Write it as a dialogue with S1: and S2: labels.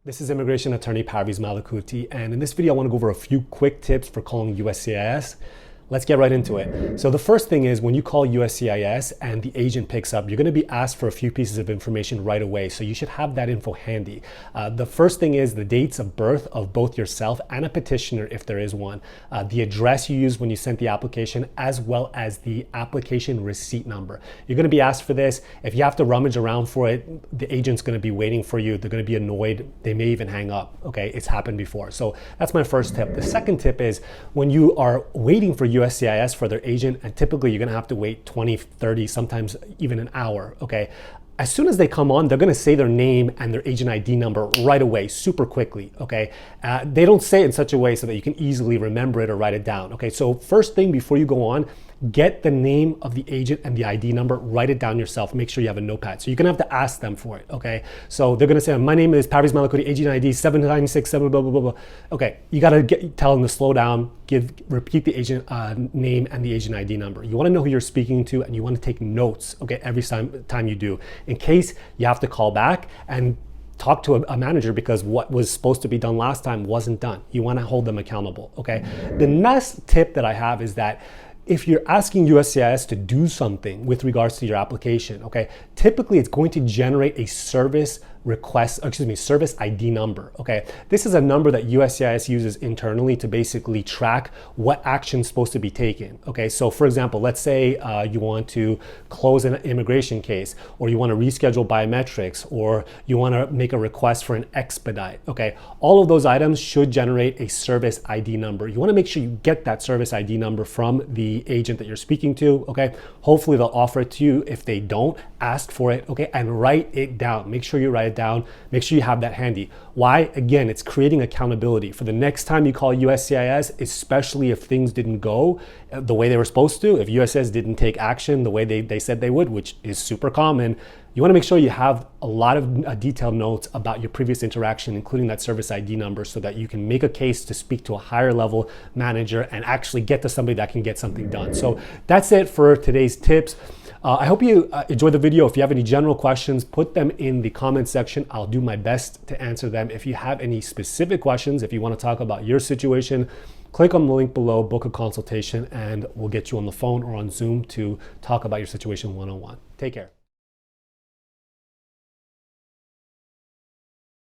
S1: This is immigration attorney Parviz Malakouti, and in this video I want to go over a few quick tips for calling USCIS. Let's get right into it. So the first thing is when you call USCIS and the agent picks up, you're going to be asked for a few pieces of information right away. So you should have that info handy. The first thing is the dates of birth of both yourself and a petitioner, if there is one, the address you used when you sent the application, as well as the application receipt number. You're going to be asked for this. If you have to rummage around for it, the agent's going to be waiting for you. They're going to be annoyed. They may even hang up. Okay, it's happened before. So that's my first tip. The second tip is when you are waiting for USCIS for their agent, and typically you're going to have to wait 20, 30, sometimes even an hour, okay? As soon as they come on, they're going to say their name and their agent ID number right away, super quickly, okay? They don't say it in such a way so that you can easily remember it or write it down, okay? So first thing before you go on, get the name of the agent and the ID number, write it down yourself, make sure you have a notepad. So you're gonna have to ask them for it, okay? So they're gonna say, my name is Parviz Malakouti, agent ID 7967, blah, blah, blah, blah. Okay, you gotta tell them to slow down, repeat the agent name and the agent ID number. You wanna know who you're speaking to and you wanna take notes, okay, every time you do, in case you have to call back and talk to a manager because what was supposed to be done last time wasn't done. You wanna hold them accountable, okay? The next tip that I have is that if you're asking USCIS to do something with regards to your application, okay, typically it's going to generate a service ID number, okay? This is a number that USCIS uses internally to basically track what action is supposed to be taken, okay? So for example, let's say you want to close an immigration case, or you want to reschedule biometrics, or you want to make a request for an expedite, okay? All of those items should generate a service ID number. You want to make sure you get that service ID number from the agent that you're speaking to, okay? Hopefully they'll offer it to you. If they don't, ask for it, okay? And write it down. Make sure you write it down. Make sure you have that handy. Why? Again, it's creating accountability. For the next time you call USCIS, especially if things didn't go the way they were supposed to, if USCIS didn't take action the way they said they would, which is super common, you want to make sure you have a lot of detailed notes about your previous interaction, including that service ID number, so that you can make a case to speak to a higher level manager and actually get to somebody that can get something done. So that's it for today's tips. I hope you enjoyed the video. If you have any general questions, put them in the comment section. I'll do my best to answer them. If you have any specific questions, if you want to talk about your situation, click on the link below, book a consultation, and we'll get you on the phone or on Zoom to talk about your situation one-on-one. Take care.